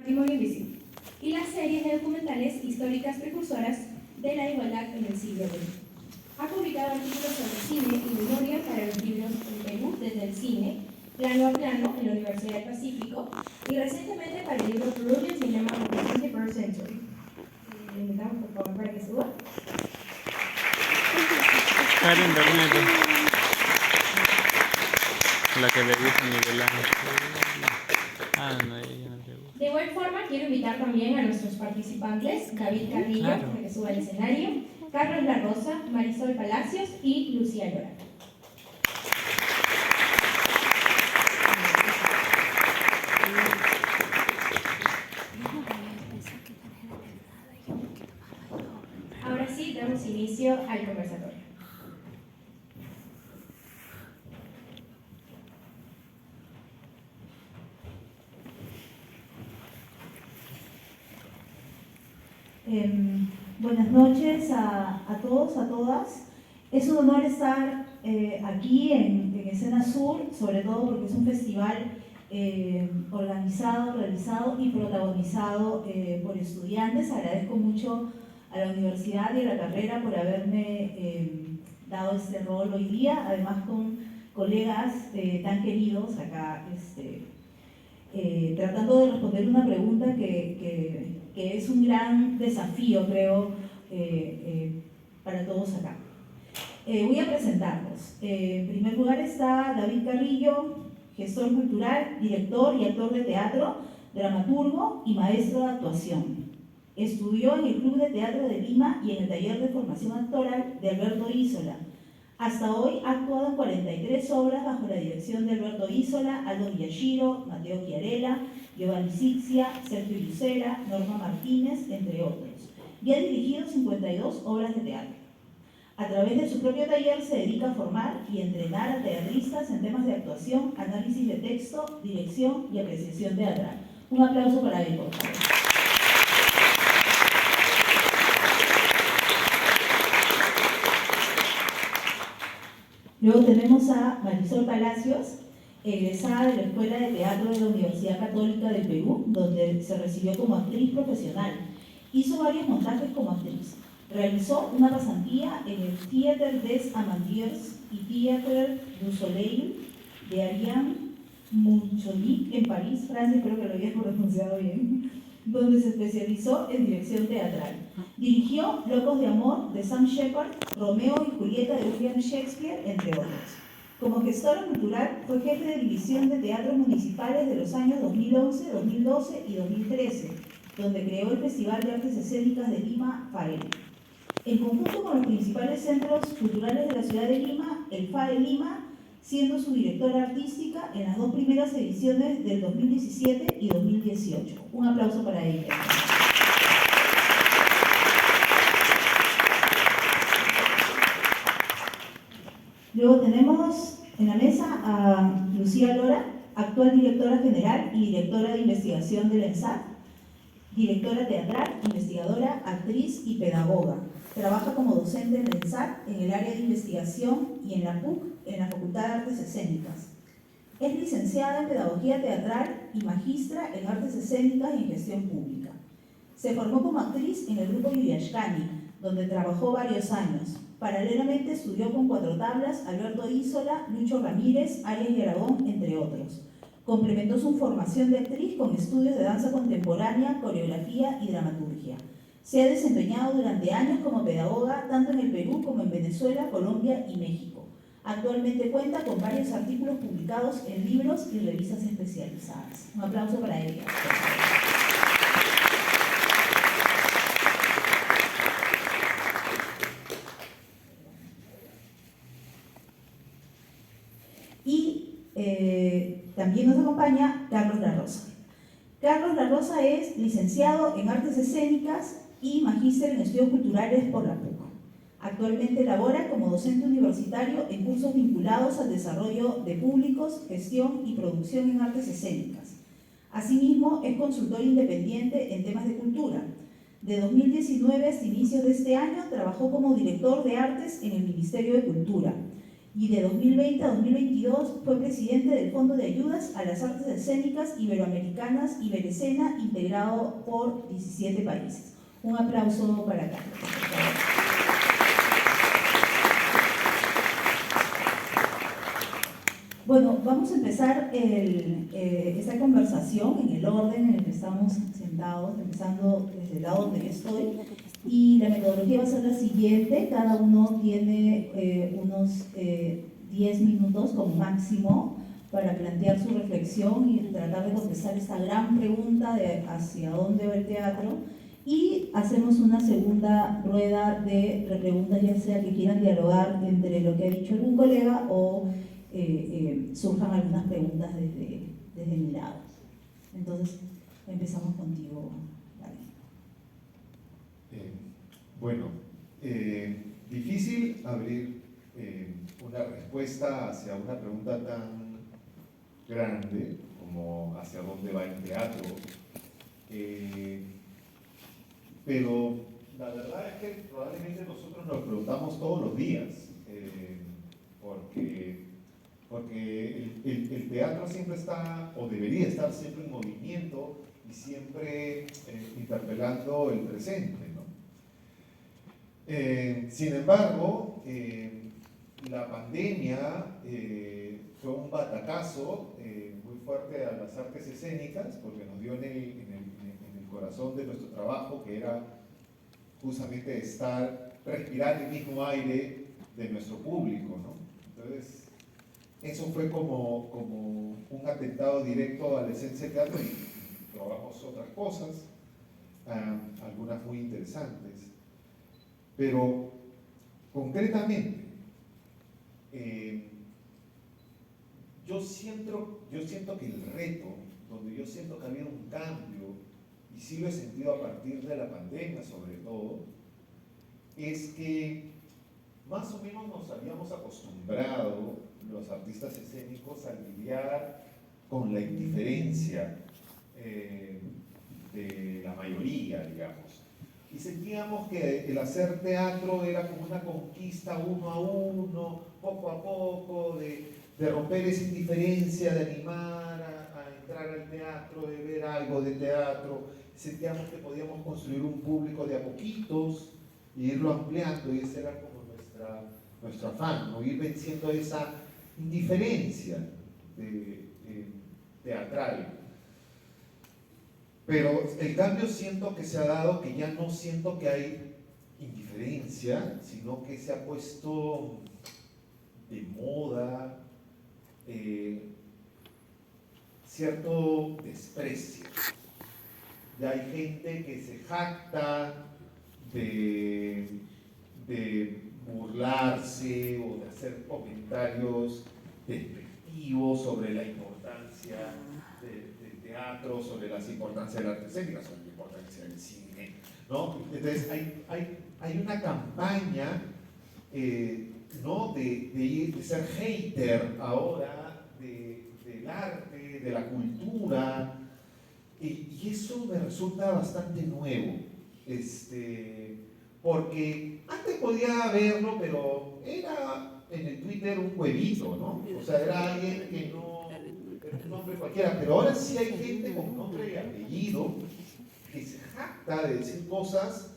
Patrimonio Invisible y las series de documentales históricas precursoras de la igualdad en el siglo XX. Ha publicado artículos sobre cine y memoria para los libros en Perú desde el cine, plano a plano en la Universidad del Pacífico y recientemente para el libro Peruvian Cinema of the 21st Century. Le invitamos por favor para que suba. Karen Bernedo, la que le dice Miguel Ángel. No, ella no le gusta. De igual forma, quiero invitar también a nuestros participantes, David Carrillo, Claro, para que suba al escenario, Carlos La Rosa, Marisol Palacios y Lucía Lora. Ahora sí, damos inicio al conversatorio. Buenas noches a todos, a todas. Es un honor estar aquí en Escena Sur, sobre todo porque es un festival organizado, realizado y protagonizado por estudiantes. Agradezco mucho a la universidad y a la carrera por haberme dado este rol hoy día, además con colegas tan queridos acá, tratando de responder una pregunta que es un gran desafío, creo, para todos acá. Voy a presentarlos. En primer lugar está David Carrillo, gestor cultural, director y actor de teatro, dramaturgo y maestro de actuación. Estudió en el Club de Teatro de Lima y en el taller de formación actoral de Alberto Isola. Hasta hoy ha actuado en 43 obras bajo la dirección de Alberto Isola, Aldo Villashiro, Mateo Chiarella, Giovanni Sixia, Sergio Lucera, Norma Martínez, entre otros. Y ha dirigido 52 obras de teatro. A través de su propio taller se dedica a formar y entrenar a teatristas en temas de actuación, análisis de texto, dirección y apreciación teatral. Un aplauso para él, por favor. Luego tenemos a Marisol Palacios, egresada de la Escuela de Teatro de la Universidad Católica del Perú, donde se recibió como actriz profesional. Hizo varios montajes como actriz. Realizó una pasantía en el Théâtre des Amandiers y Théâtre du Soleil de Ariane Montjoly en París, Francia, espero que lo hayas pronunciado bien, donde se especializó en dirección teatral. Dirigió Locos de Amor de Sam Shepard, Romeo y Julieta de William Shakespeare, entre otros. Como gestora cultural, fue jefe de división de teatros municipales de los años 2011, 2012 y 2013, donde creó el Festival de Artes Escénicas de Lima, FAEL. En conjunto con los principales centros culturales de la ciudad de Lima, el FAEL Lima, siendo su directora artística en las dos primeras ediciones del 2017 y 2018. Un aplauso para ella. Luego tenemos en la mesa a Lucía Lora, actual directora general y directora de investigación del ENSAT, directora teatral, investigadora, actriz y pedagoga. Trabaja como docente en el ENSAT, en el área de investigación y en la PUC, en la Facultad de Artes Escénicas. Es licenciada en Pedagogía Teatral y magistra en Artes Escénicas y en Gestión Pública. Se formó como actriz en el grupo Yuyashkani, donde trabajó varios años. Paralelamente estudió con Cuatro Tablas, Alberto Isola, Lucho Ramírez, Arias y Aragón, entre otros. Complementó su formación de actriz con estudios de danza contemporánea, coreografía y dramaturgia. Se ha desempeñado durante años como pedagoga tanto en el Perú como en Venezuela, Colombia y México. Actualmente cuenta con varios artículos publicados en libros y revistas especializadas. Un aplauso para ella. Y también nos acompaña Carlos La Rosa. Carlos La Rosa es licenciado en Artes Escénicas y magíster en Estudios Culturales por la PUC. Actualmente labora como docente universitario en cursos vinculados al desarrollo de públicos, gestión y producción en artes escénicas. Asimismo, es consultor independiente en temas de cultura. De 2019 hasta inicios de este año, trabajó como director de artes en el Ministerio de Cultura. y de 2020 a 2022 fue presidente del Fondo de Ayudas a las Artes Escénicas Iberoamericanas Iberescena, integrado por 17 países. Un aplauso para Carlos. Bueno, vamos a empezar esta conversación en el orden en el que estamos sentados, empezando desde el lado donde yo estoy. Y la metodología va a ser la siguiente: cada uno tiene unos 10 minutos como máximo para plantear su reflexión y tratar de contestar esta gran pregunta de hacia dónde va el teatro. Y hacemos una segunda rueda de preguntas, ya sea que quieran dialogar entre lo que ha dicho algún colega o surjan algunas preguntas desde mi lado. Entonces, empezamos contigo, Vale. Bueno, difícil abrir una respuesta hacia una pregunta tan grande como hacia dónde va el teatro, pero la verdad es que probablemente nosotros nos preguntamos todos los días, porque el teatro siempre está, o debería estar siempre en movimiento y siempre interpelando el presente, ¿no? Sin embargo, la pandemia fue un batacazo muy fuerte a las artes escénicas, porque nos dio en el corazón de nuestro trabajo, que era justamente respirar el mismo aire de nuestro público, ¿no? Entonces, eso fue como un atentado directo a la esencia del teatro, y probamos otras cosas, algunas muy interesantes. Pero, concretamente, yo siento que el reto, donde yo siento que ha habido un cambio, y sí lo he sentido a partir de la pandemia sobre todo, es que más o menos nos habíamos acostumbrado los artistas escénicos a lidiar con la indiferencia de la mayoría, digamos. Y sentíamos que el hacer teatro era como una conquista uno a uno, poco a poco, de romper esa indiferencia, de animar a entrar al teatro, de ver algo de teatro. Sentíamos que podíamos construir un público de a poquitos y irlo ampliando, y ese era como nuestro afán, ¿no? Ir venciendo esa indiferencia teatral. Pero el cambio siento que se ha dado, que ya no siento que hay indiferencia, sino que se ha puesto de moda cierto desprecio. Ya hay gente que se jacta de burlarse o de hacer comentarios despectivos sobre la importancia del teatro, sobre la importancia de la arte escénica, sobre la importancia del cine, ¿no? Entonces hay una campaña ¿no? de ser hater ahora del arte, de la cultura, y eso me resulta bastante nuevo, porque antes podía verlo, pero era en el Twitter un huevito, ¿no? O sea, era alguien que no, era un nombre cualquiera, pero ahora sí hay gente con nombre y apellido que se jacta de decir cosas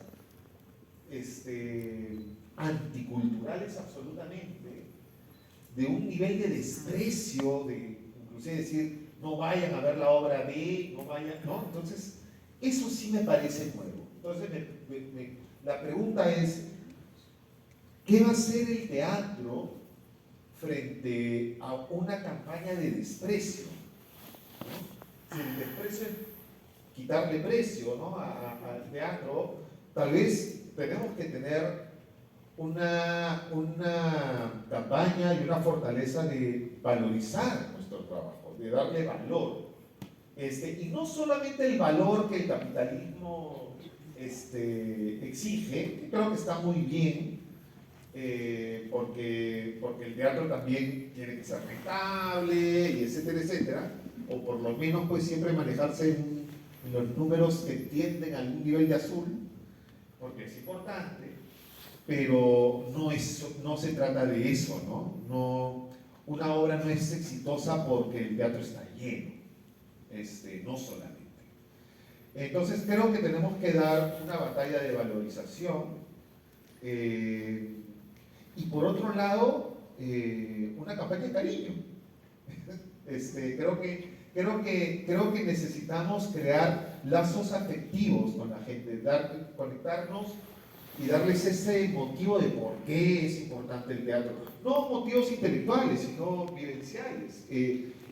anticulturales absolutamente, de un nivel de desprecio, de inclusive decir, no vayan a ver la obra de, no vayan, ¿no? Entonces, eso sí me parece nuevo. Entonces, la pregunta es, ¿qué va a hacer el teatro frente a una campaña de desprecio? ¿No? Si el desprecio es quitarle precio, ¿no? al teatro, tal vez tenemos que tener una campaña y una fortaleza de valorizar nuestro trabajo, de darle valor. Y no solamente el valor que el capitalismo exige, creo que está muy bien, porque el teatro también tiene que ser rentable, y etcétera, etcétera, o por lo menos pues siempre manejarse en los números que tienden a algún nivel de azul, porque es importante, pero no se trata de eso, ¿no? Una obra no es exitosa porque el teatro está lleno, no solamente. Entonces creo que tenemos que dar una batalla de valorización y por otro lado una campaña de cariño. Creo que necesitamos crear lazos afectivos con la gente, conectarnos y darles ese motivo de por qué es importante el teatro. No motivos intelectuales, sino vivenciales.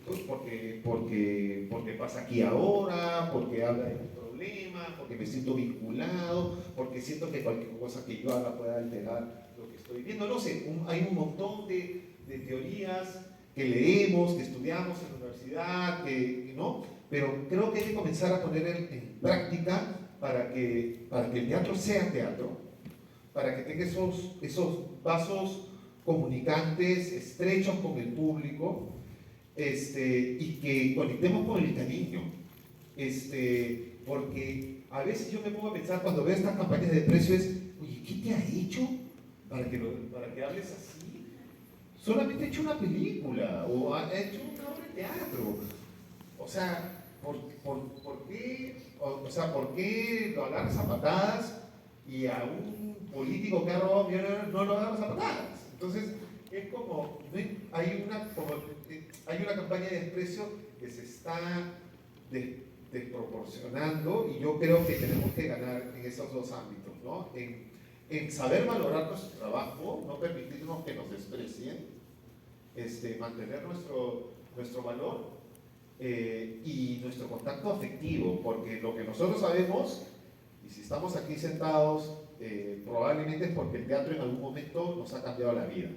Pues porque pasa aquí ahora, porque habla de mi problema, porque me siento vinculado, porque siento que cualquier cosa que yo haga pueda alterar lo que estoy viendo. No sé, hay un montón de teorías que leemos, que estudiamos en la universidad, ¿no? Pero creo que hay que comenzar a poner en práctica para que el teatro sea teatro, para que tenga esos vasos comunicantes estrechos con el público, y que conectemos con el cariño, porque a veces yo me pongo a pensar cuando veo estas campañas de precios, oye, ¿qué te ha hecho para que hables así? Solamente ha hecho una película o ha hecho una obra de teatro. O sea, ¿por qué lo agarras a patadas y a un político que ha robado millones no lo agarras a patadas? Entonces, es como, hay una campaña de desprecio que se está desproporcionando y yo creo que tenemos que ganar en esos dos ámbitos, ¿no? En saber valorar nuestro trabajo, no permitirnos que nos desprecien, mantener nuestro valor y nuestro contacto afectivo, porque lo que nosotros sabemos, y si estamos aquí sentados, probablemente es porque el teatro en algún momento nos ha cambiado la vida.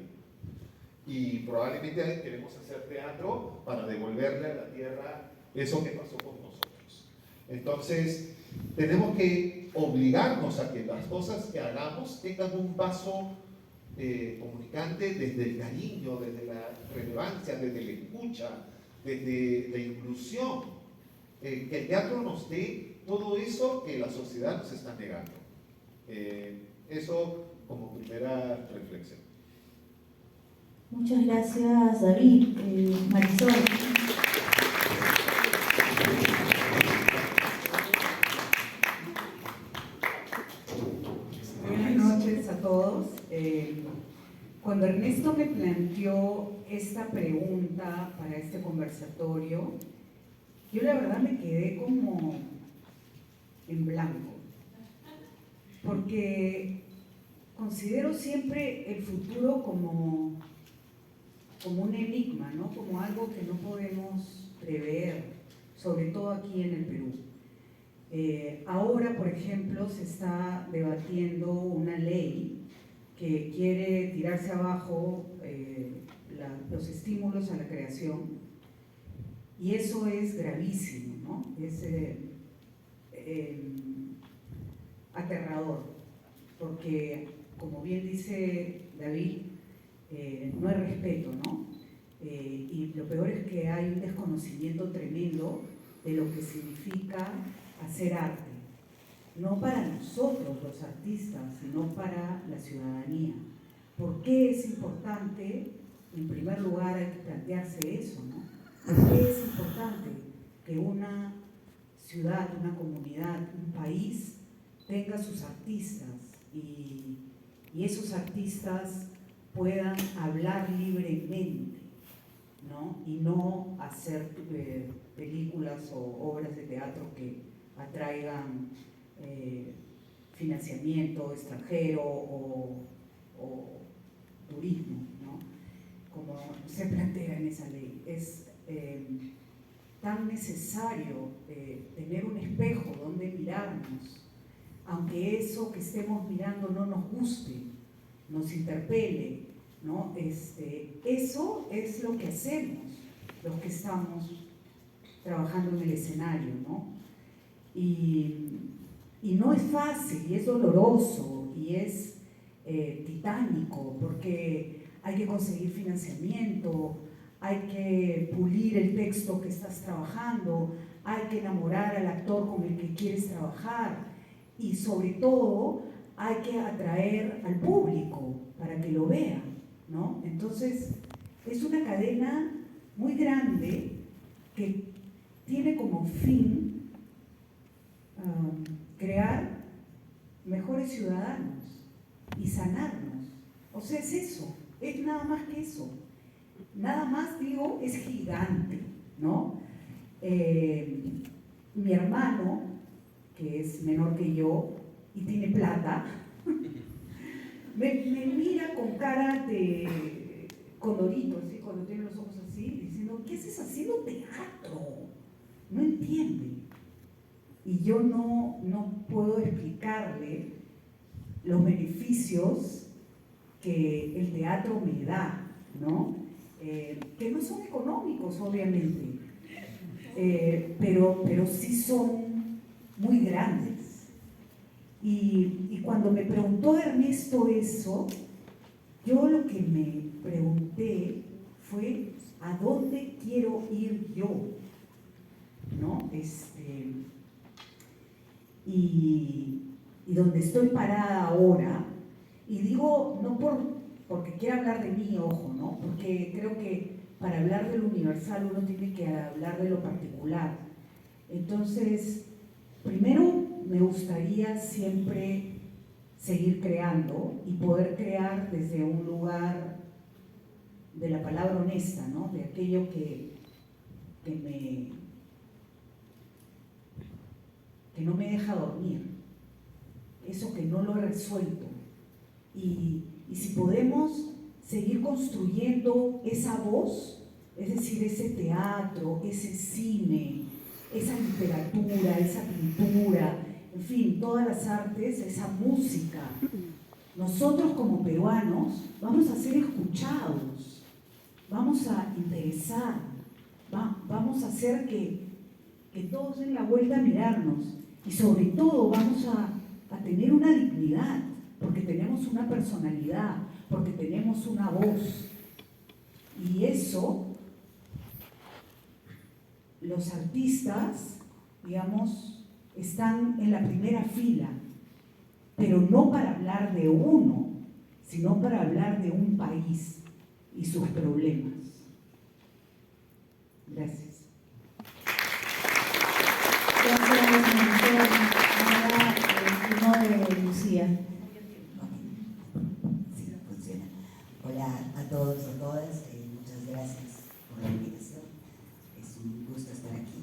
Y probablemente queremos hacer teatro para devolverle a la tierra eso que pasó con nosotros. Entonces, tenemos que obligarnos a que las cosas que hagamos tengan un vaso comunicante desde el cariño, desde la relevancia, desde la escucha, desde la inclusión. Que el teatro nos dé todo eso que la sociedad nos está negando. Eso como primera reflexión. Muchas gracias, David. Marisol. Buenas noches a todos. Cuando Ernesto me planteó esta pregunta para este conversatorio, yo la verdad me quedé como en blanco, porque considero siempre el futuro como un enigma, ¿no? Como algo que no podemos prever, sobre todo aquí en el Perú. Ahora, por ejemplo, se está debatiendo una ley que quiere tirarse abajo los estímulos a la creación, y eso es gravísimo, ¿no? Es aterrador, porque, como bien dice David, no hay respeto, ¿no? Y lo peor es que hay un desconocimiento tremendo de lo que significa hacer arte, no para nosotros los artistas, sino para la ciudadanía. ¿Por qué es importante? En primer lugar hay que plantearse eso, ¿no? ¿Por qué es importante que una ciudad, una comunidad, un país tenga sus artistas y esos artistas puedan hablar libremente, ¿no? Y no hacer películas o obras de teatro que atraigan financiamiento extranjero o turismo, ¿no? Como se plantea en esa ley. Es tan necesario tener un espejo donde mirarnos, aunque eso que estemos mirando no nos guste, nos interpele, ¿no? Eso es lo que hacemos los que estamos trabajando en el escenario, ¿no? Y no es fácil, y es doloroso, y es titánico, porque hay que conseguir financiamiento, hay que pulir el texto que estás trabajando, hay que enamorar al actor con el que quieres trabajar, y sobre todo hay que atraer al público para que lo vea, ¿no? Entonces, es una cadena muy grande que tiene como fin crear mejores ciudadanos y sanarnos. O sea, es eso, es nada más que eso. Nada más, digo, es gigante, ¿no? Mi hermano, que es menor que yo y tiene plata, me mira con cara de condorito, así, cuando tiene los ojos así, diciendo, ¿qué haces haciendo teatro? No entiende. Y yo no puedo explicarle los beneficios que el teatro me da, ¿no? Que no son económicos, obviamente, pero sí son muy grandes. Y cuando me preguntó Ernesto eso, yo lo que me pregunté fue, ¿a dónde quiero ir yo? ¿No? Y donde estoy parada ahora, y digo, no porque quiera hablar de mí, ojo, ¿no? Porque creo que para hablar de lo universal uno tiene que hablar de lo particular. Entonces, primero me gustaría siempre seguir creando y poder crear desde un lugar de la palabra honesta, ¿no? De aquello que no me deja dormir, eso que no lo he resuelto. Y si podemos seguir construyendo esa voz, es decir, ese teatro, ese cine, esa literatura, esa pintura, en fin, todas las artes, esa música, nosotros como peruanos vamos a ser escuchados, vamos a interesar, vamos a hacer que todos den la vuelta a mirarnos y sobre todo vamos a tener una dignidad, porque tenemos una personalidad, porque tenemos una voz. Y eso, los artistas, digamos, están en la primera fila, pero no para hablar de uno, sino para hablar de un país y sus problemas. Gracias. Gracias, ahora el turno de Lucía. Sí, funciona. Hola a todos y a todas, muchas gracias por la invitación, es un gusto estar aquí.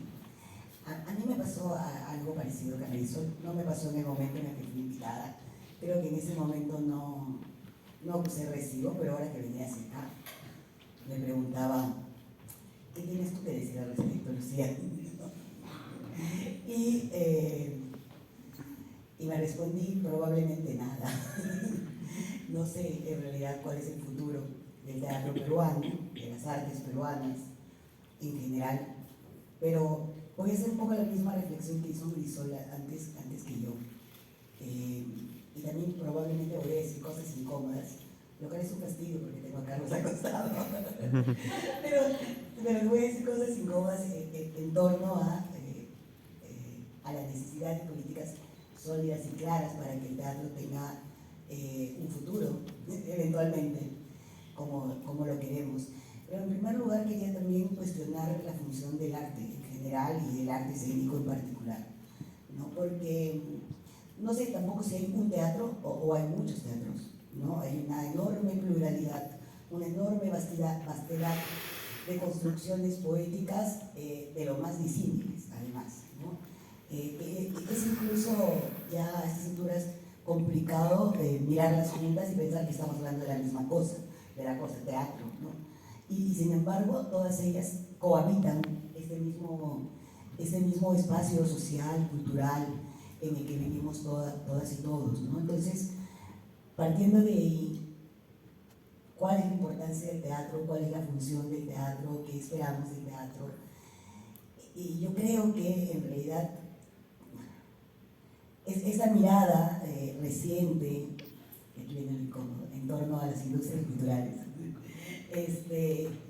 A mí me pasó algo parecido que Marisol, no me pasó en el momento en el que fui invitada, creo que en ese momento no usé recibo, pero ahora que venía hacia acá, me preguntaba, ¿qué tienes tú que decir al respecto, Lucía? Y me respondí, probablemente nada. No sé en realidad cuál es el futuro del teatro peruano, de las artes peruanas en general, pero voy a hacer un poco la misma reflexión que hizo Marisol antes que yo. Y también probablemente voy a decir cosas incómodas, lo cual es un fastidio porque tengo a Carlos acostado. pero voy a decir cosas incómodas en torno a la necesidad de políticas sólidas y claras para que el teatro tenga un futuro, eventualmente, como lo queremos. Pero en primer lugar quería también cuestionar la función del arte en general y del arte escénico en particular, ¿no? Porque no sé tampoco si hay un teatro o hay muchos teatros, ¿no? Hay una enorme pluralidad, una enorme vastedad de construcciones poéticas de lo más disímiles, además, ¿no? Es incluso ya a estas alturas complicado mirarlas juntas y pensar que estamos hablando de la misma cosa, de la cosa teatro, ¿no? Y sin embargo, todas ellas cohabitan este mismo espacio social, cultural, en el que vivimos todas y todos, ¿no? Entonces, partiendo de ahí, ¿cuál es la importancia del teatro? ¿Cuál es la función del teatro? ¿Qué esperamos del teatro? Y yo creo que en realidad esta mirada reciente, aquí viene el incómodo, en torno a las industrias culturales,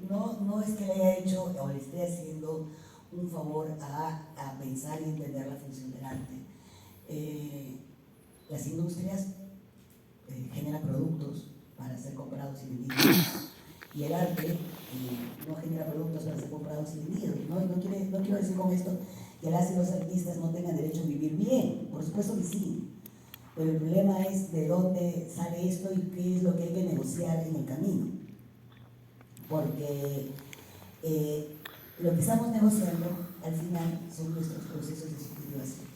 no es que le haya hecho o le esté haciendo un favor a pensar y entender la función del arte. Las industrias genera productos para ser comprados y vendidos. Y el arte no genera productos para ser comprados y vendidos. No quiero decir con esto que las y los artistas no tengan derecho a vivir bien, por supuesto que sí. Pero el problema es de dónde sale esto y qué es lo que hay que negociar en el camino. Porque lo que estamos negociando al final son nuestros procesos de subjetivación.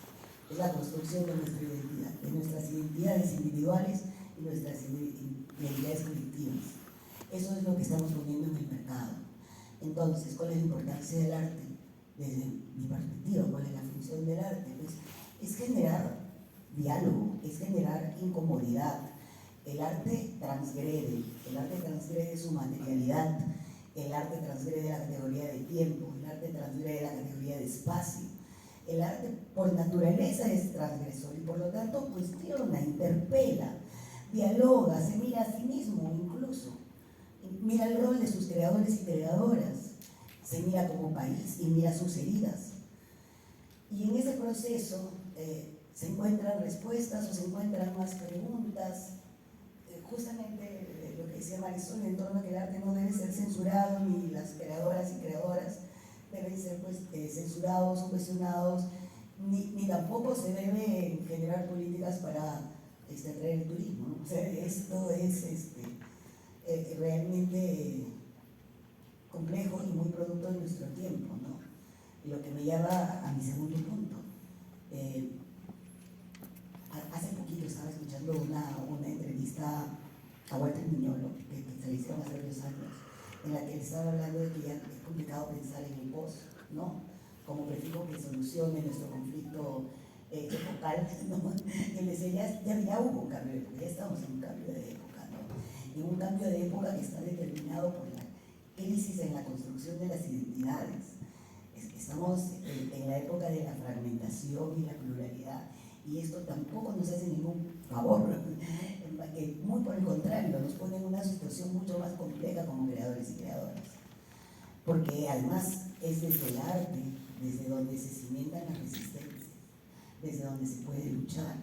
Es la construcción de nuestra identidad, de nuestras identidades individuales y nuestras identidades colectivas. Eso es lo que estamos poniendo en el mercado. Entonces, ¿cuál es la importancia del arte? Desde mi perspectiva, ¿cuál es la función del arte? Pues es generar diálogo, es generar incomodidad. El arte transgrede su materialidad, el arte transgrede la categoría de tiempo, el arte transgrede la categoría de espacio. El arte por naturaleza es transgresor y por lo tanto cuestiona, interpela, dialoga, se mira a sí mismo incluso, mira el rol de sus creadores y creadoras, se mira como país y mira sus heridas. Y en ese proceso se encuentran respuestas o se encuentran más preguntas. Justamente lo que decía Marisol en torno a que el arte no debe ser censurado, ni las creadoras y creadoras deben ser censurados o cuestionados, ni tampoco se debe generar políticas para atraer el turismo, ¿no? O sea, esto es realmente complejo y muy producto de nuestro tiempo, ¿no? Y lo que me lleva a mi segundo punto. Hace poquito estaba escuchando una entrevista a Walter Miñolo, que se le hicieron hace varios años, en la que él estaba hablando de que ya es complicado pensar en el post, ¿no? Como prefijo que solucione nuestro conflicto epocal, ¿no? Él decía, ya hubo un cambio de época, ya estamos en un cambio de época, ¿no? Y un cambio de época que está determinado por la crisis en la construcción de las identidades. Estamos en la época de la fragmentación y la pluralidad, y esto tampoco nos hace ningún favor, muy por el contrario, nos pone en una situación mucho más compleja como creadores y creadoras, porque además es desde el arte, desde donde se cimentan las resistencias, desde donde se puede luchar.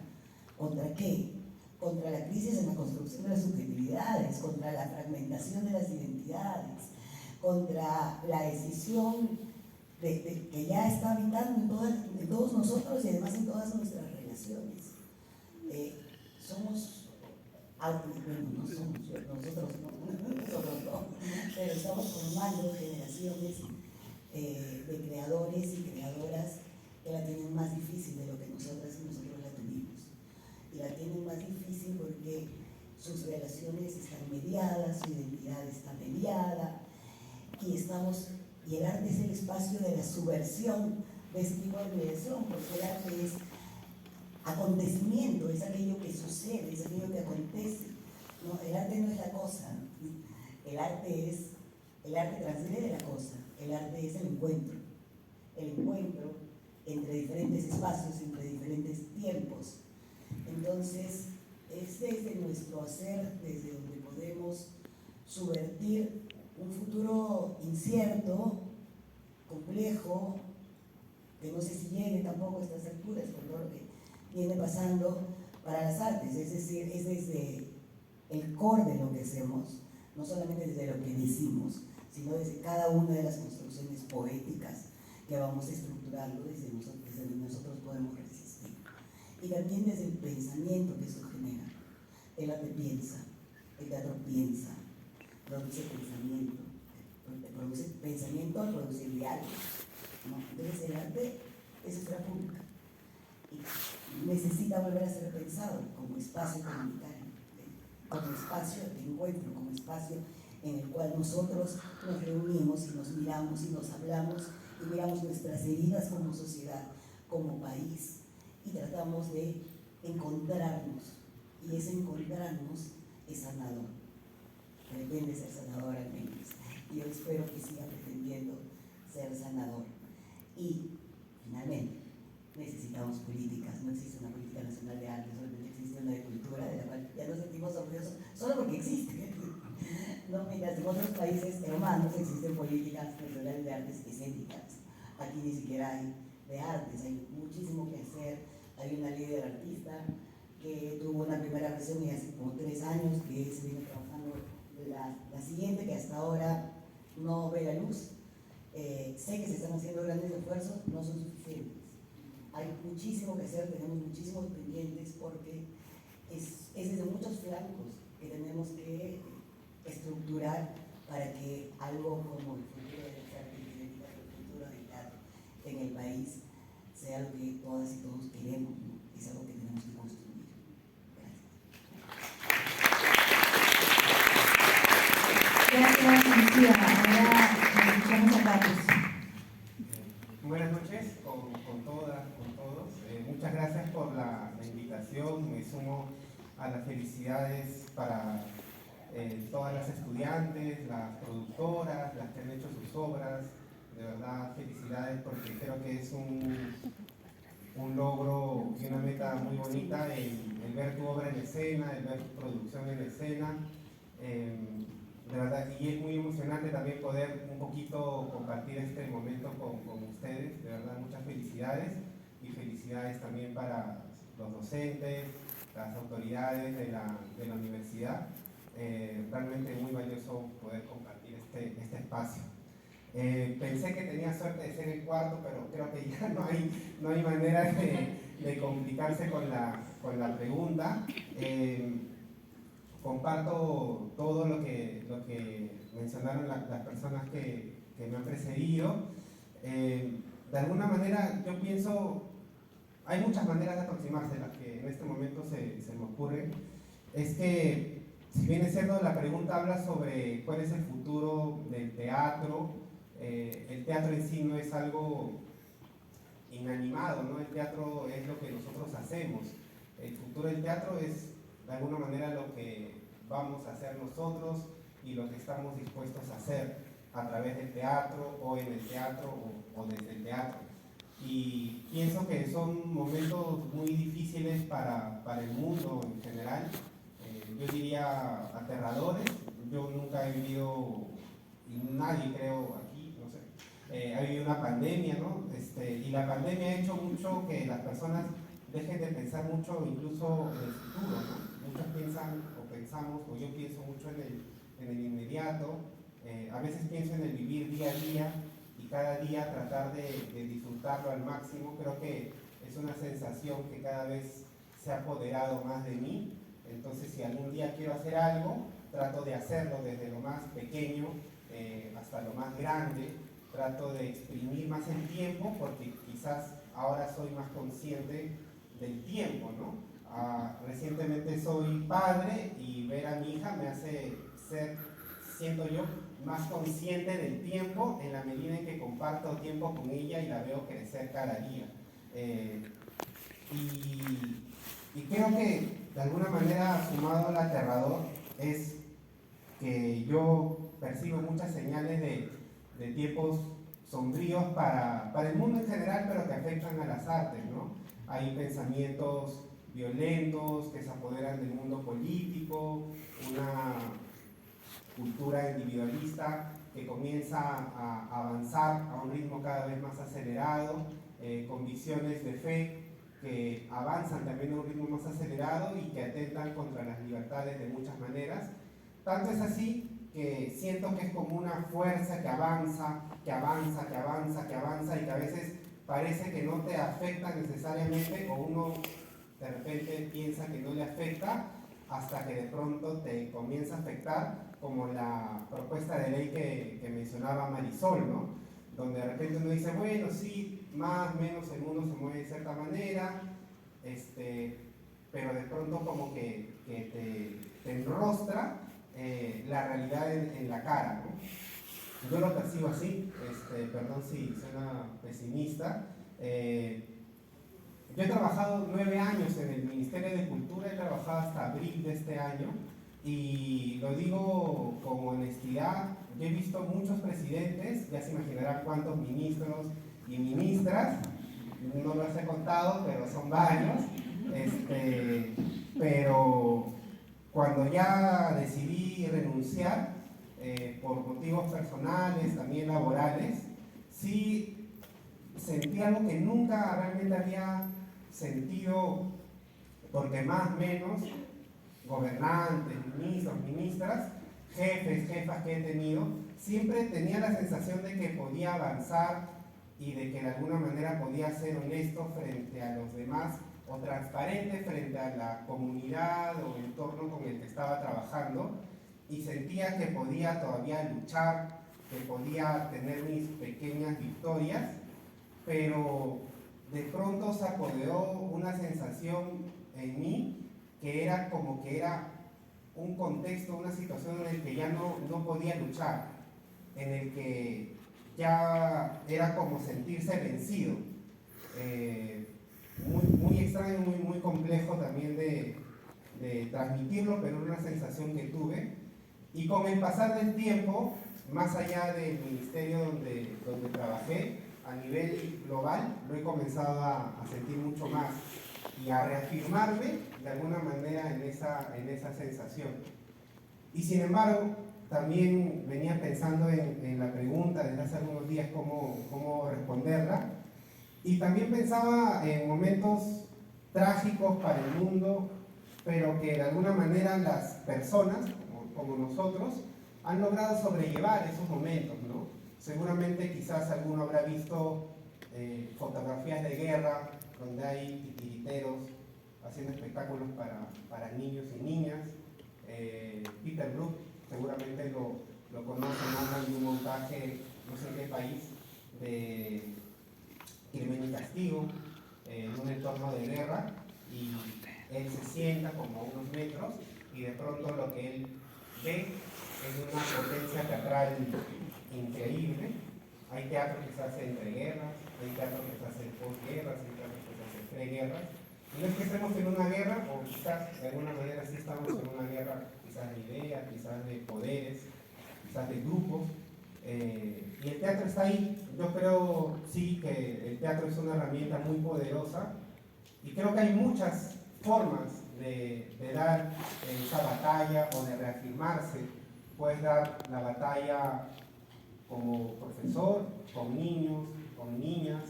¿Contra qué? Contra la crisis en la construcción de las subjetividades, contra la fragmentación de las identidades, contra la decisión que ya está habitando en todos nosotros y además en todas nuestras relaciones. Somos, bueno, no somos, nosotros no, pero estamos formando generaciones de creadores y creadoras que la tienen más difícil de lo que nosotras y nosotros la tuvimos. Y la tienen más difícil porque sus relaciones están mediadas, su identidad está mediada, y el arte es el espacio de la subversión de ese tipo de mediación, porque el arte es acontecimiento, es aquello que sucede, es aquello que acontece, ¿no? El arte no es la cosa, el arte transgrede la cosa, el arte es el encuentro entre diferentes espacios, entre diferentes tiempos. Entonces, es desde nuestro hacer, desde donde podemos subvertir un futuro incierto, complejo, que no sé si llegue tampoco a estas alturas por todo lo que viene pasando para las artes, es decir, es desde el core de lo que hacemos, no solamente desde lo que decimos, sino desde cada una de las construcciones poéticas que vamos estructurando desde donde nosotros podemos resistir. Y también desde el pensamiento que eso genera. El arte piensa, el teatro piensa, produce pensamiento al producir diálogo, ¿no? Entonces el arte es esfera pública y necesita volver a ser pensado como espacio comunitario, como espacio de encuentro, como espacio en el cual nosotros nos reunimos y nos miramos y nos hablamos y miramos nuestras heridas como sociedad, como país, y tratamos de encontrarnos, y ese encontrarnos es sanador, pretende ser sanador al menos, y yo espero que siga pretendiendo ser sanador. Y finalmente necesitamos políticas, no existe una política nacional de arte, solamente existe una de cultura, de la cual ya nos sentimos orgullosos solo porque existe, ¿no? Mientras en otros países hermanos existen políticas nacionales de artes escénicas, aquí ni siquiera hay de artes, hay muchísimo que hacer, hay una ley del artista que tuvo una primera versión y hace como 3 años que se viene trabajando la siguiente, que hasta ahora no ve la luz. Sé que se están haciendo grandes esfuerzos, no son suficientes. Hay muchísimo que hacer, tenemos muchísimos pendientes porque es desde muchos flancos que tenemos que estructurar para que algo como el futuro de las artes escénicas, el futuro del teatro en el país sea lo que todas y todos queremos, ¿no? Es algo que tenemos que construir. Gracias. Gracias, Lucía. Ahora escuchamos a Carlos. Buenas noches con todas, con todos. Muchas gracias por la invitación. Me sumo a las felicidades para todas las estudiantes, las productoras, las que han hecho sus obras. De verdad, felicidades porque creo que es un logro y una meta muy bonita el ver tu obra en escena, el ver tu producción en escena. De verdad, y es muy emocionante también poder un poquito compartir este momento con ustedes. De verdad, muchas felicidades y felicidades también para los docentes, las autoridades de la universidad. Realmente muy valioso poder compartir este espacio. Pensé que tenía suerte de ser el cuarto, pero creo que ya no hay manera de complicarse con la pregunta. Comparto todo lo que mencionaron las personas que me han precedido. De alguna manera yo pienso, hay muchas maneras de aproximarse, las que en este momento se me ocurren. Es que, si bien es cierto, la pregunta habla sobre cuál es el futuro del teatro. El teatro en sí no es algo inanimado, ¿no? El teatro es lo que nosotros hacemos. El futuro del teatro es de alguna manera lo que vamos a hacer nosotros y lo que estamos dispuestos a hacer a través del teatro o en el teatro o desde el teatro. Y pienso que son momentos muy difíciles para el mundo en general, yo diría aterradores. Yo nunca he vivido, y nadie creo aquí, no sé, ha vivido una pandemia, ¿no? Y la pandemia ha hecho mucho que las personas dejen de pensar mucho incluso en el futuro, ¿no? Muchos piensan o pensamos, o yo pienso mucho en el inmediato. A veces pienso en el vivir día a día y cada día tratar de disfrutarlo al máximo. Creo que es una sensación que cada vez se ha apoderado más de mí. Entonces, si algún día quiero hacer algo, trato de hacerlo desde lo más pequeño hasta lo más grande. Trato de exprimir más el tiempo porque quizás ahora soy más consciente del tiempo, ¿no? Recientemente soy padre y ver a mi hija me hace ser, siento yo, más consciente del tiempo en la medida en que comparto tiempo con ella y la veo crecer cada día. Y creo que de alguna manera, sumado al aterrador, es que yo percibo muchas señales de tiempos sombríos para el mundo en general, pero que afectan a las artes, ¿no? Hay pensamientos violentos que se apoderan del mundo político, una cultura individualista que comienza a avanzar a un ritmo cada vez más acelerado, con visiones de fe que avanzan también a un ritmo más acelerado y que atentan contra las libertades de muchas maneras. Tanto es así que siento que es como una fuerza que avanza, que avanza, que avanza, que avanza y que a veces parece que no te afecta necesariamente o uno de repente piensa que no le afecta hasta que de pronto te comienza a afectar, como la propuesta de ley que mencionaba Marisol, ¿no? Donde de repente uno dice, bueno, sí, más o menos el mundo se mueve de cierta manera, pero de pronto como que te enrostra la realidad en la cara, ¿no? Yo lo percibo así, perdón si suena pesimista. Yo he trabajado 9 años en el Ministerio de Cultura, he trabajado hasta abril de este año y lo digo con honestidad. Yo he visto muchos presidentes, ya se imaginarán cuántos ministros y ministras, no los he contado, pero son varios. Pero cuando ya decidí renunciar por motivos personales, también laborales, sí sentí algo que nunca realmente había sentido porque más o menos gobernantes, ministros, ministras, jefes, jefas que he tenido, siempre tenía la sensación de que podía avanzar y de que de alguna manera podía ser honesto frente a los demás o transparente frente a la comunidad o entorno con el que estaba trabajando, y sentía que podía todavía luchar, que podía tener mis pequeñas victorias, pero de pronto se apoderó una sensación en mí que era como que era un contexto, una situación en la que ya no podía luchar, en el que ya era como sentirse vencido. Muy extraño, muy complejo también de transmitirlo, pero una sensación que tuve. Y con el pasar del tiempo, más allá del ministerio donde trabajé, a nivel global, lo he comenzado a sentir mucho más y a reafirmarme de alguna manera en esa sensación. Y sin embargo, también venía pensando en la pregunta desde hace algunos días cómo responderla, y también pensaba en momentos trágicos para el mundo, pero que de alguna manera las personas, como nosotros, han logrado sobrellevar esos momentos, ¿no? Seguramente quizás alguno habrá visto fotografías de guerra donde hay titiriteros haciendo espectáculos para niños y niñas. Peter Brook seguramente lo conocen, hablan de un montaje, no sé en qué país, de Crimen y Castigo, en un entorno de guerra, y él se sienta como a unos metros y de pronto lo que él ve es una potencia teatral increíble. Hay teatro que se hace entre guerras, hay teatro que se hace posguerras, hay teatro que se hace preguerras. Y no es que estemos en una guerra, o quizás de alguna manera sí estamos en una guerra, quizás de ideas, quizás de poderes, quizás de grupos. Y el teatro está ahí. Yo creo sí que el teatro es una herramienta muy poderosa, y creo que hay muchas formas de dar esa batalla o de reafirmarse. Puedes dar la batalla como profesor, con niños, con niñas,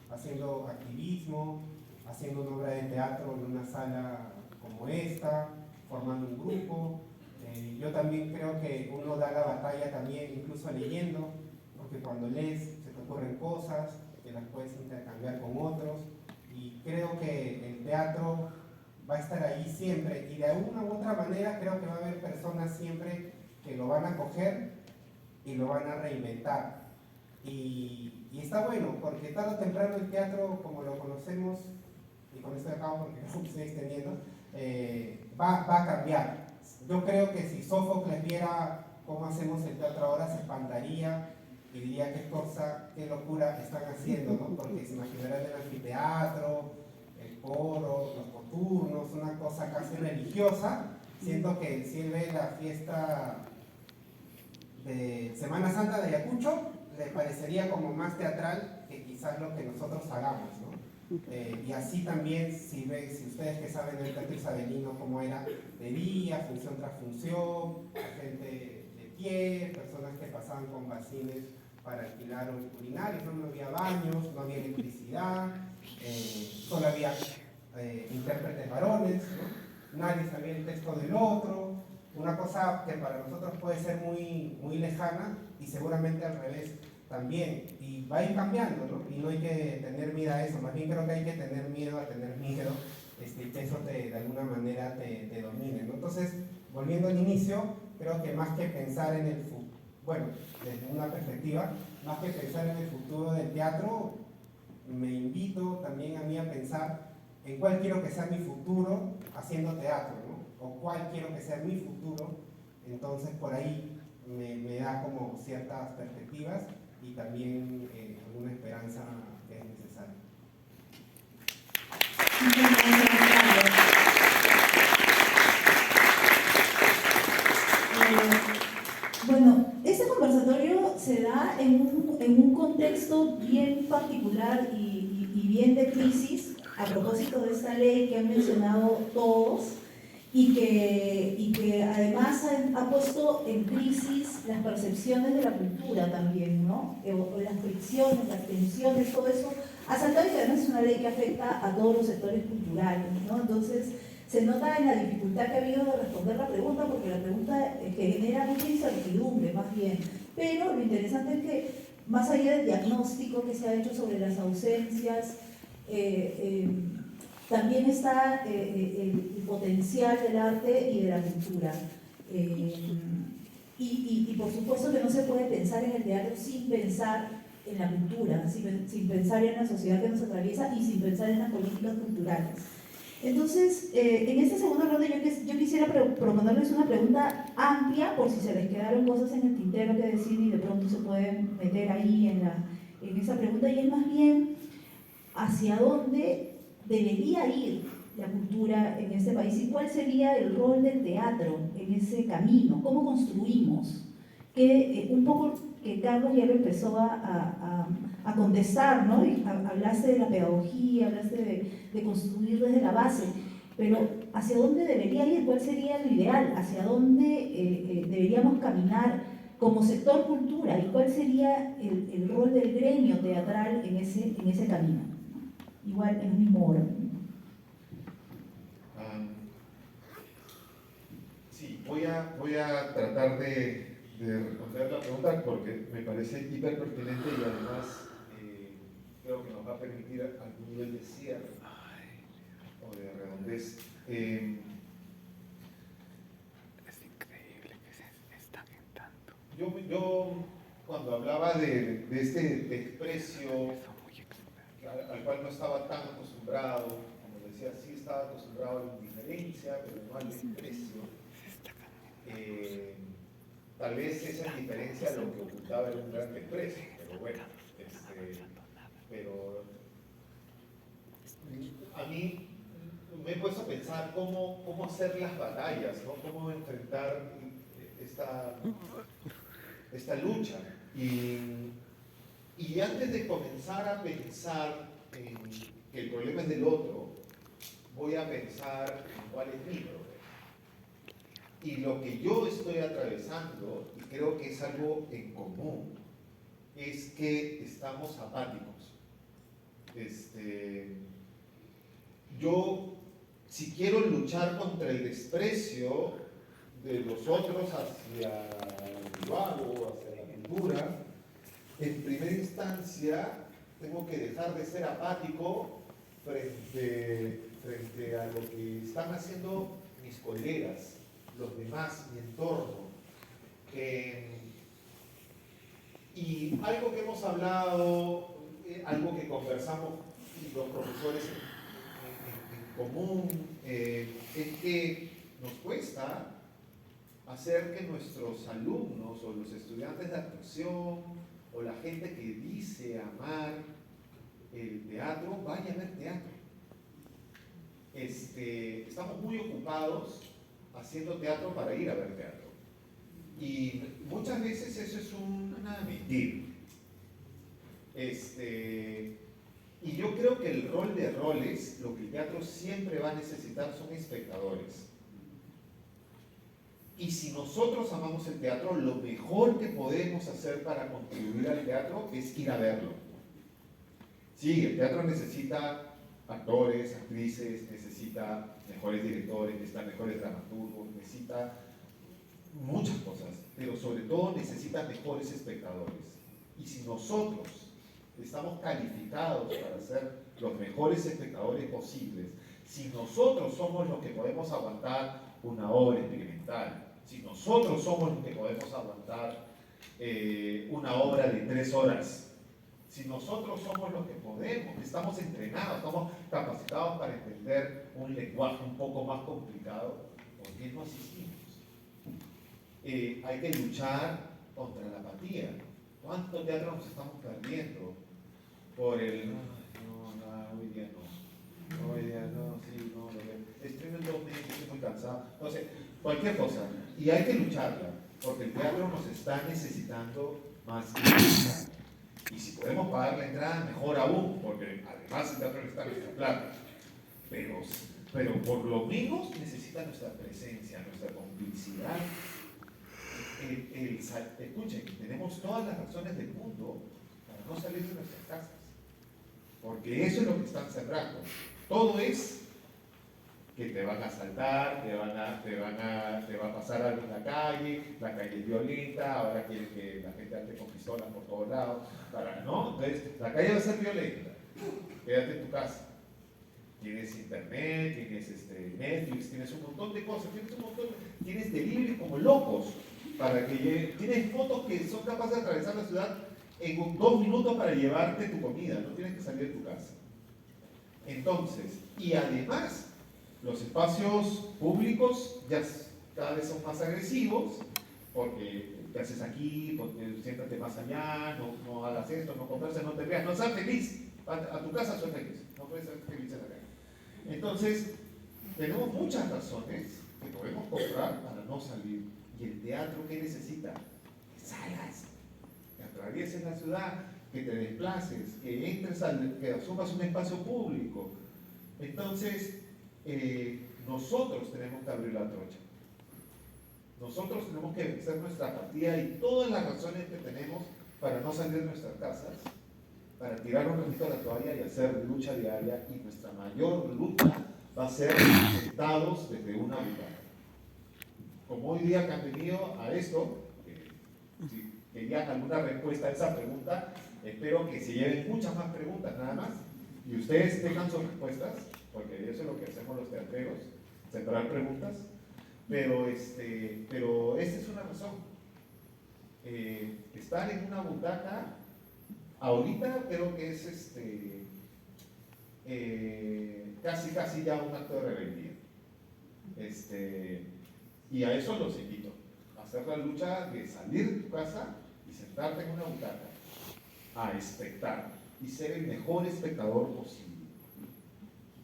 haciendo activismo, haciendo una obra de teatro en una sala como esta, formando un grupo. Yo también creo que uno da la batalla también incluso leyendo, porque cuando lees se te ocurren cosas que las puedes intercambiar con otros, y creo que el teatro va a estar ahí siempre, y de alguna u otra manera creo que va a haber personas siempre que lo van a coger y lo van a reinventar. Y está bueno, porque tarde o temprano el teatro, como lo conocemos, y con esto acabo porque no estoy extendiendo, va a cambiar. Yo creo que si Sófocles viera cómo hacemos el teatro ahora, se espantaría y diría qué locura están haciendo, ¿no? Porque se imaginarán el anfiteatro, el coro, los coturnos, una cosa casi religiosa. Siento que si él ve la fiesta de Semana Santa de Ayacucho, le parecería como más teatral que quizás lo que nosotros hagamos, ¿no? Y así también, si ustedes que saben el teatro isabelino cómo era de día, función tras función, gente de pie, personas que pasaban con bacines para alquilar urinarios, no había baños, no había electricidad, solo había intérpretes varones, ¿no? Nadie sabía el texto del otro, una cosa que para nosotros puede ser muy lejana, y seguramente al revés también, y va a ir cambiando, ¿no? Y no hay que tener miedo a eso, más bien creo que hay que tener miedo a tener miedo, que eso de alguna manera te domine, ¿no? Entonces, volviendo al inicio, creo que más que pensar en el futuro, bueno, desde una perspectiva, más que pensar en el futuro del teatro, me invito también a mí a pensar en cuál quiero que sea mi futuro haciendo teatro, ¿no? O cuál quiero que sea mi futuro. Entonces por ahí me da como ciertas perspectivas y también alguna esperanza que es necesaria. Bueno, este conversatorio se da en un contexto bien particular y bien de crisis, a propósito de esta ley que han mencionado todos, y que además ha puesto en crisis las percepciones de la cultura también, ¿no? O las fricciones, las tensiones, todo eso ha saltado, y además es una ley que afecta a todos los sectores culturales, ¿no? Entonces Se nota en la dificultad que ha habido de responder la pregunta, porque la pregunta que genera mucha incertidumbre más bien. Pero lo interesante es que, más allá del diagnóstico que se ha hecho sobre las ausencias, también está el potencial del arte y de la cultura. Y por supuesto que no se puede pensar en el teatro sin pensar en la cultura, sin pensar en la sociedad que nos atraviesa y sin pensar en las políticas culturales. Entonces, en esta segunda ronda yo quisiera proponerles una pregunta amplia, por si se les quedaron cosas en el tintero que decir y de pronto se pueden meter ahí en esa pregunta, y es más bien hacia dónde debería ir la cultura en este país y cuál sería el rol del teatro en ese camino, cómo construimos, que un poco que Carlos ya lo empezó a contestar, ¿no? Y hablaste de la pedagogía, hablaste de construir desde la base, pero ¿hacia dónde debería ir? ¿Cuál sería lo ideal? ¿Hacia dónde deberíamos caminar como sector cultura? ¿Y cuál sería el rol del gremio teatral en ese camino? Igual en el mismo orden. Sí, voy a tratar de responder la pregunta porque me parece hiper pertinente y además creo que nos va a permitir algún nivel de cierre o de redondez. Es increíble que se estaguen tanto. Yo cuando hablaba de este desprecio al cual no estaba tan acostumbrado, como decía, sí estaba acostumbrado a la indiferencia, pero no al desprecio. Tal vez esa indiferencia lo que ocultaba era un gran desprecio, pero bueno, pero a mí me he puesto a pensar cómo hacer las batallas, ¿no? Cómo enfrentar esta lucha. Y antes de comenzar a pensar en que el problema es del otro, voy a pensar en cuál es mi problema. Y lo que yo estoy atravesando, y creo que es algo en común, es que estamos apáticos. Yo, si quiero luchar contra el desprecio de los otros hacia el que yo hago, hacia la cultura, en primera instancia tengo que dejar de ser apático frente a lo que están haciendo mis colegas, los demás, mi entorno. Y algo que hemos hablado, algo que conversamos los profesores en común, es que nos cuesta hacer que nuestros alumnos o los estudiantes de actuación o la gente que dice amar el teatro vaya a ver teatro. Estamos muy ocupados haciendo teatro para ir a ver teatro. Y muchas veces eso es una mentira. Y yo creo que el rol de roles, lo que el teatro siempre va a necesitar son espectadores. Y si nosotros amamos el teatro, lo mejor que podemos hacer para contribuir al teatro es ir a verlo. Sí, el teatro necesita actores, actrices, necesita mejores directores, necesita mejores dramaturgos, necesita muchas cosas, pero sobre todo necesita mejores espectadores. Y si nosotros estamos calificados para ser los mejores espectadores posibles, si nosotros somos los que podemos aguantar una obra experimental, si nosotros somos los que podemos aguantar una obra de 3 horas, si nosotros somos los que podemos, estamos entrenados, estamos capacitados para entender un lenguaje un poco más complicado, ¿por qué no asistimos? Hay que luchar contra la apatía. ¿Cuánto teatro nos estamos perdiendo por el hoy día no, hoy día no, sí, no, estreno en 2 meses, estoy muy cansado, no sé, cualquier cosa. Y hay que lucharla, porque el teatro nos está necesitando más que nunca. Y si podemos pagar la entrada, mejor aún, porque además el teatro necesita nuestra plata. Pero por lo menos necesita nuestra presencia, nuestra complicidad. Escuchen, tenemos todas las razones del mundo para no salir de nuestras casas, porque eso es lo que están cerrando. Todo es que te van a asaltar, te va a pasar algo en la calle es violenta, ahora quieren que la gente ande con pistolas por todos lados, ¿no? Entonces, la calle va a ser violenta, quédate en tu casa. Tienes internet, tienes Netflix, tienes un montón de cosas, tienes delivery como locos, para que tienes motos que son capaces de atravesar la ciudad en 2 minutos para llevarte tu comida, no tienes que salir de tu casa. Entonces, y además, los espacios públicos ya cada vez son más agresivos, porque te haces aquí, porque siéntate más allá, no hagas esto, no converses, no te veas, no seas feliz, a tu casa soy feliz, no puedes ser feliz en la calle. Entonces, tenemos muchas razones que podemos comprar para no salir. ¿Y el teatro qué necesita? Que salgas, que atravieses la ciudad, que te desplaces, que entres, que asumas un espacio público. Entonces, nosotros tenemos que abrir la trocha. Nosotros tenemos que vencer nuestra apatía y todas las razones que tenemos para no salir de nuestras casas, para tirar un ratito a la toalla y hacer lucha diaria, y nuestra mayor lucha va a ser sentados desde una butaca. Como hoy día que han venido a esto, si querían alguna respuesta a esa pregunta, espero que se lleven muchas más preguntas nada más, y ustedes tengan sus respuestas, porque eso es lo que hacemos los teatreros, sembrar preguntas, pero esta es una razón. Estar en una butaca ahorita creo que es casi ya un acto de rebeldía. Y a eso los invito, a hacer la lucha de salir de tu casa y sentarte en una butaca, a espectar y ser el mejor espectador posible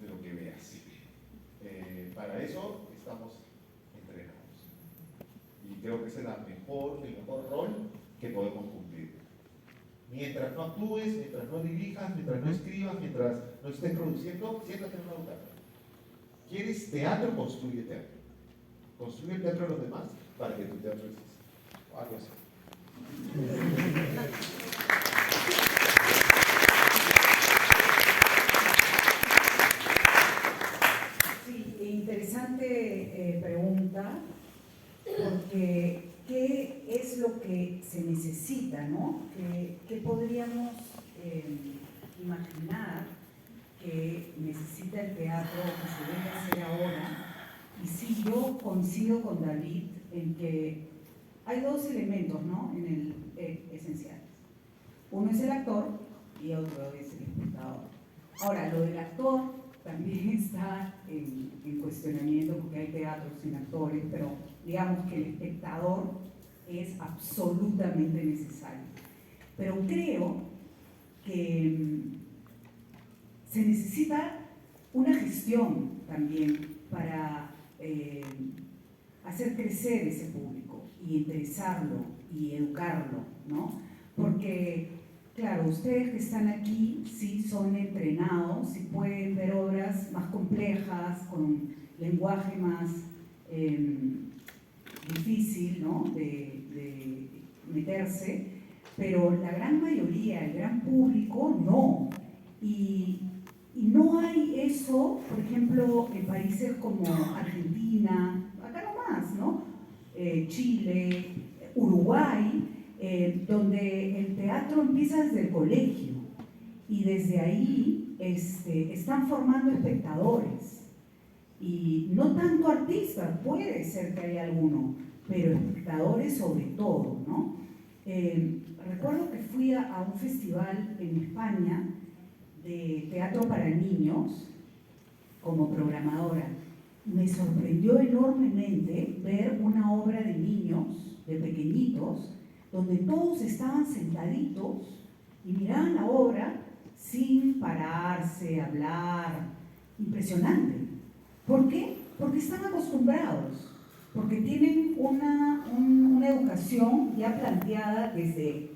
de lo que veas. Para eso estamos entrenados. Y creo que ese es el mejor rol que podemos cumplir. Mientras no actúes, mientras no dirijas, mientras no escribas, mientras no estés produciendo, siéntate en una butaca. ¿Quieres teatro? Construye teatro. Construye el teatro de los demás para que tu teatro exista. Algo así. Sí, interesante pregunta, porque ¿qué es lo que se necesita, no? ¿Qué podríamos imaginar que necesita el teatro que se debe hacer ahora? Y sí, yo coincido con David en que hay 2 elementos, ¿no?, esenciales. Uno es el actor y otro es el espectador. Ahora, lo del actor también está en cuestionamiento, porque hay teatros sin actores, pero digamos que el espectador es absolutamente necesario. Pero creo que se necesita una gestión también para hacer crecer ese público y interesarlo y educarlo, ¿no? Porque, claro, ustedes que están aquí sí son entrenados, sí pueden ver obras más complejas, con lenguaje más difícil, ¿no?, de meterse, pero la gran mayoría, el gran público, no. Y no hay eso, por ejemplo, en países como Argentina, acá nomás, ¿no?, Chile, Uruguay, donde el teatro empieza desde el colegio y desde ahí están formando espectadores. Y no tanto artistas, puede ser que haya alguno, pero espectadores sobre todo, ¿no? Recuerdo que fui a un festival en España de teatro para niños como programadora. Me sorprendió enormemente ver una obra de niños, de pequeñitos, donde todos estaban sentaditos y miraban la obra sin pararse, hablar. Impresionante. ¿Por qué? Porque están acostumbrados, porque tienen una educación ya planteada desde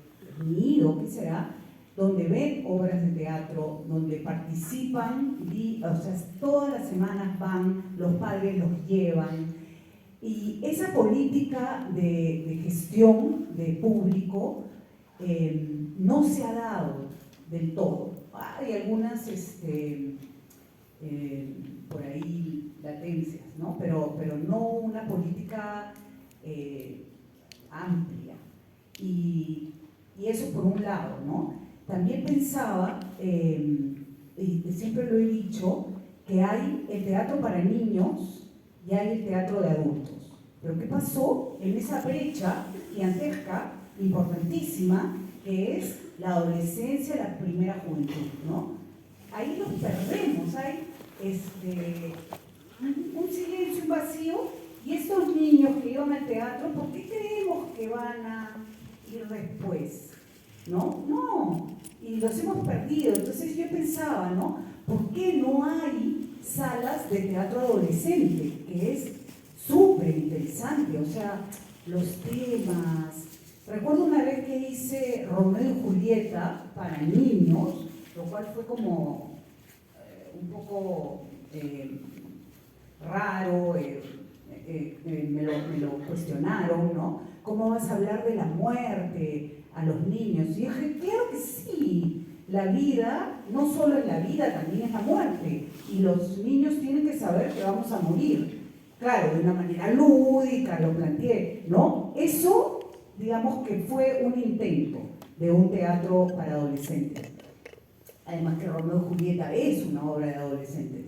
nido, ¿qué será?, donde ven obras de teatro, donde participan, o sea, todas las semanas van, los padres los llevan. Y esa política de gestión de público no se ha dado del todo. Hay algunas por ahí latencias, ¿no? Pero no una política amplia. Y eso por un lado, ¿no? También pensaba, y siempre lo he dicho, que hay el teatro para niños y hay el teatro de adultos. Pero ¿qué pasó en esa brecha gigantesca, importantísima, que es la adolescencia, la primera juventud, ¿no? Ahí los perdemos, hay un silencio, un vacío, y estos niños que iban al teatro, ¿por qué creemos que van a ir después? ¿No? No, y los hemos perdido. Entonces yo pensaba, ¿no? ¿Por qué no hay salas de teatro adolescente? Que es súper interesante, o sea, los temas. Recuerdo una vez que hice Romeo y Julieta para niños, lo cual fue como un poco raro, me lo cuestionaron, ¿no? ¿Cómo vas a hablar de la muerte a los niños? Y dije, claro que sí, la vida, no solo es la vida, también es la muerte, y los niños tienen que saber que vamos a morir. Claro, de una manera lúdica lo planteé, ¿no? Eso, digamos que fue un intento de un teatro para adolescentes. Además que Romeo y Julieta es una obra de adolescentes.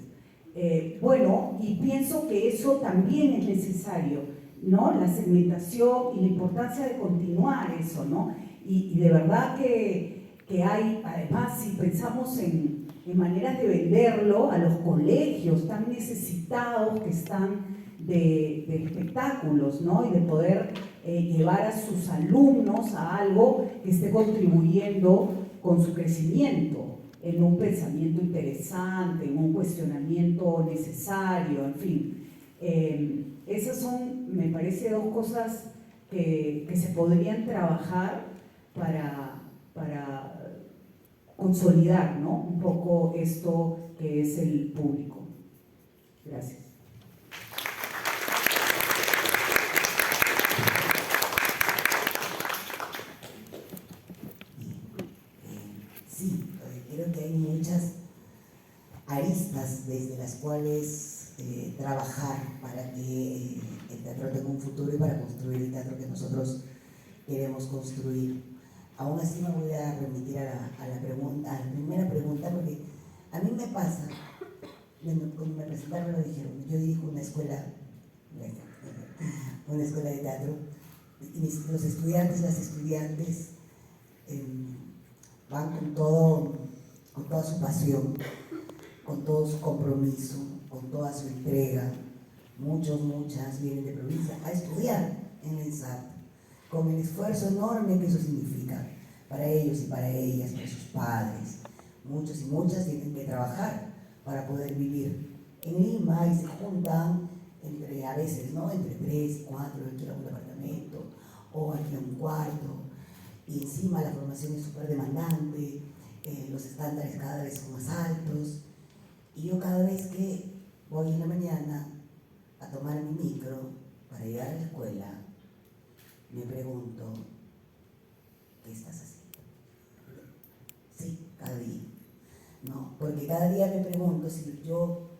Bueno, y pienso que eso también es necesario, ¿no? La segmentación y la importancia de continuar eso, ¿no? Y de verdad que hay, además, si pensamos en maneras de venderlo a los colegios tan necesitados que están de espectáculos, ¿no? Y de poder llevar a sus alumnos a algo que esté contribuyendo con su crecimiento, en un pensamiento interesante, en un cuestionamiento necesario, en fin. Esas son, me parece, dos cosas que se podrían trabajar para consolidar, ¿no? Un poco esto que es el público. Gracias. Sí, creo que hay muchas aristas desde las cuales trabajar para que el teatro tenga un futuro y para construir el teatro que nosotros queremos construir. Aún así me voy a remitir a la primera pregunta, porque a mí me pasa, cuando me presentaron lo dijeron, yo dirijo una escuela de teatro, y los estudiantes, las estudiantes van con toda su pasión, con todo su compromiso, con toda su entrega. Muchas vienen de provincia a estudiar en el ENSAT, con el esfuerzo enorme que eso significa para ellos y para ellas, para sus padres. Muchos y muchas tienen que trabajar para poder vivir en Lima y se juntan a veces, ¿no? Entre 3, 4, alquilan un departamento o alquilan un cuarto, y encima la formación es súper demandante, los estándares cada vez son más altos, y yo cada vez que voy en la mañana a tomar mi micro para llegar a la escuela, me pregunto, ¿qué estás haciendo? Sí, cada día, ¿no? Porque cada día me pregunto si yo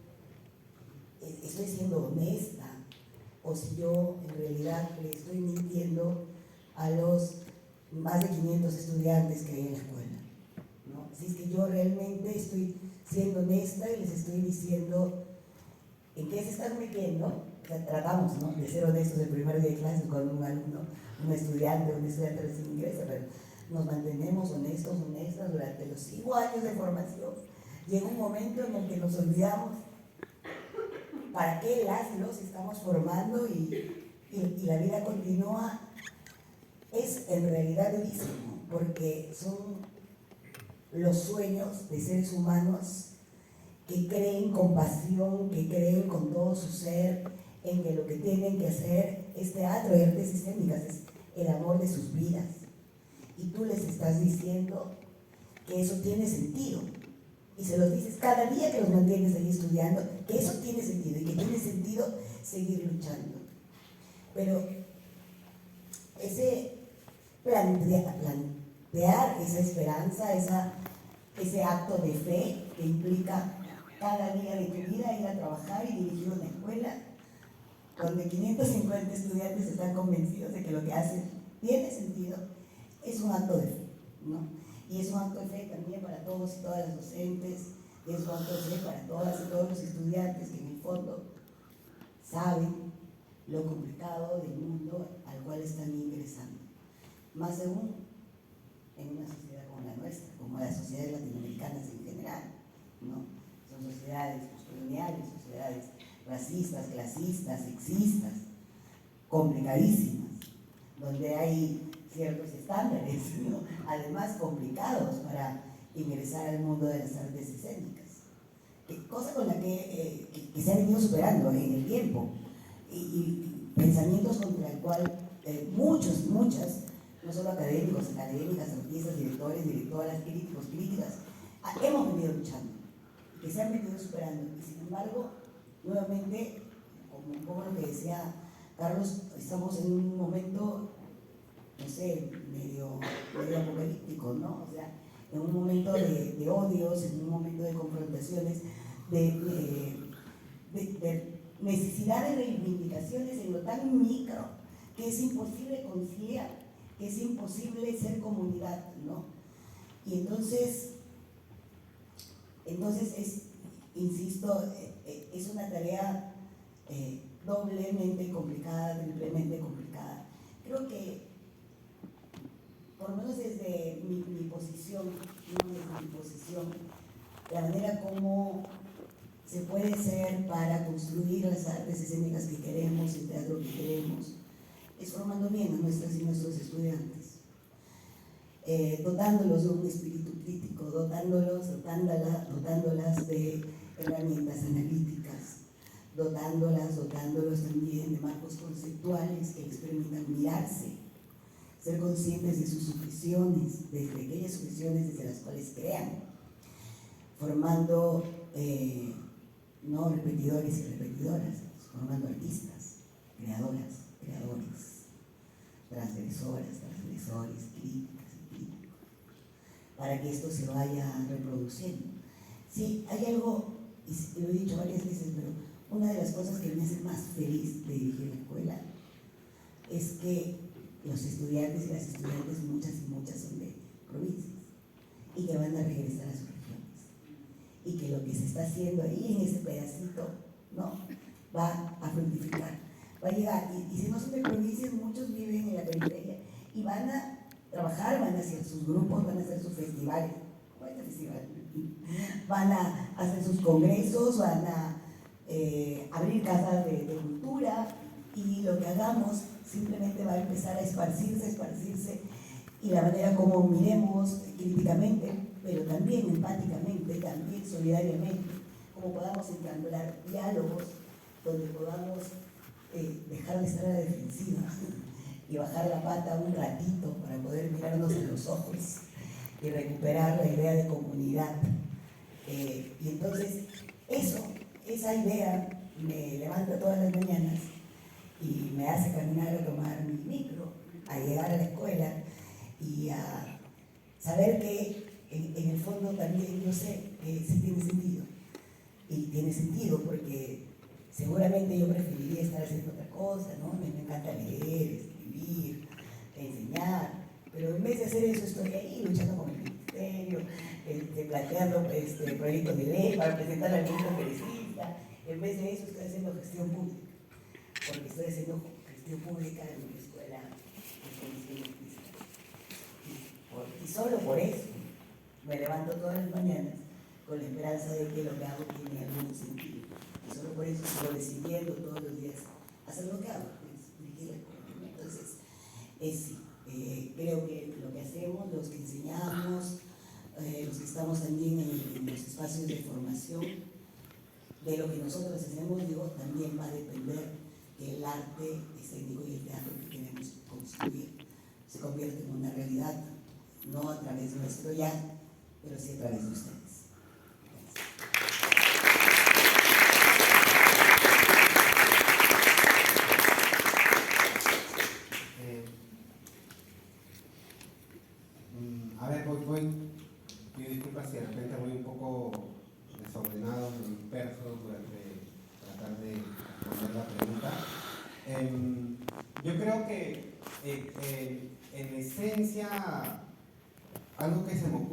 estoy siendo honesta o si yo en realidad le estoy mintiendo a los más de 500 estudiantes que hay en la escuela, ¿no? Si es que yo realmente estoy siendo honesta y les estoy diciendo en qué se están metiendo. O sea, tratamos, ¿no?, de ser honestos el primer día de clases con un alumno, un estudiante recién ingresa, pero nos mantenemos honestas durante los 5 años de formación. Llega un momento en el que nos olvidamos para qué los estamos formando y la vida continúa. Es en realidad durísimo, porque son los sueños de seres humanos que creen con pasión, que creen con todo su ser en que lo que tienen que hacer es teatro y artes escénicas, es el amor de sus vidas. Y tú les estás diciendo que eso tiene sentido. Y se los dices cada día que los mantienes ahí estudiando, que eso tiene sentido y que tiene sentido seguir luchando. Pero ese plantear esa esperanza, ese acto de fe que implica cada día de tu vida ir a trabajar y dirigir una escuela donde 550 estudiantes están convencidos de que lo que hacen tiene sentido, es un acto de fe, ¿no? Y es un acto de fe también para todos y todas las docentes, y es un acto de fe para todas y todos los estudiantes que en el fondo saben lo complicado del mundo al cual están ingresando. Más aún en una sociedad como la nuestra, como las sociedades latinoamericanas en general, ¿no? Son sociedades postcoloniales, sociedades racistas, clasistas, sexistas, complicadísimas, donde hay ciertos estándares, ¿no? Además complicados para ingresar al mundo de las artes escénicas, cosa con la que se ha venido superando en el tiempo, y pensamientos contra el cual muchas, no solo académicos, académicas, artistas, directores, directoras, críticos, críticas, hemos venido luchando, que se han venido superando, y sin embargo, nuevamente, como un poco lo que decía Carlos, estamos en un momento, no sé, medio apocalíptico, ¿no? O sea, en un momento de odios, en un momento de confrontaciones, de necesidad de reivindicaciones en lo tan micro que es imposible conciliar, que es imposible ser comunidad, ¿no? Y entonces insisto, es una tarea doblemente complicada, triplemente complicada. Creo que, por lo menos desde mi posición, la manera como se puede hacer para construir las artes escénicas que queremos, el teatro que queremos, es formando bien a nuestras y nuestros estudiantes, dotándolos de un espíritu crítico, dotándolas de herramientas analíticas, dotándolos también de marcos conceptuales que les permitan mirarse, ser conscientes de sus sujeciones, de aquellas sujeciones desde las cuales crean, formando no repetidores y repetidoras, formando artistas, creadoras, creadores, transgresoras, transgresores, críticas y críticos, para que esto se vaya reproduciendo. Sí, hay algo, y lo he dicho varias veces, pero una de las cosas que me hace más feliz de dirigir la escuela es que los estudiantes y las estudiantes, muchas y muchas, son de provincias y que van a regresar a sus regiones, y que lo que se está haciendo ahí en ese pedacito, ¿no?, va a fructificar, va a llegar, y si no son de provincias, muchos viven en la periferia y van a trabajar, van a hacer sus grupos, van a hacer sus festivales, van a hacer sus congresos, van a abrir casas de cultura, y lo que hagamos simplemente va a empezar a esparcirse, y la manera como miremos críticamente, pero también empáticamente, también solidariamente, como podamos entablar diálogos donde podamos dejar de estar a la defensiva y bajar la pata un ratito para poder mirarnos en los ojos y recuperar la idea de comunidad. Y entonces esa idea me levanta todas las mañanas y me hace caminar a tomar mi micro, a llegar a la escuela y a saber que en el fondo también yo sé que sí tiene sentido. Y tiene sentido porque seguramente yo preferiría estar haciendo otra cosa, ¿no? Me encanta leer, escribir, enseñar, pero en vez de hacer eso estoy ahí luchando con el ministerio, planteando proyectos de ley para presentar al ministro conferencista. En vez de eso estoy haciendo gestión pública, porque estoy haciendo gestión pública en una escuela de condiciones físicas. Y solo por eso me levanto todas las mañanas con la esperanza de que lo que hago tiene algún sentido. Y solo por eso sigo decidiendo todos los días hacer lo que hago, pues, dirigir la escuela. Entonces, creo que lo que hacemos, los que enseñamos, los que estamos también en los espacios de formación, de lo que nosotros hacemos, digo, también va a depender que el arte escénico y el teatro que queremos construir se convierta en una realidad, no a través nuestro ya, pero sí a través de ustedes. A ver, pido disculpas si de repente voy un poco desordenado en Yo creo que en esencia algo que se me ocurre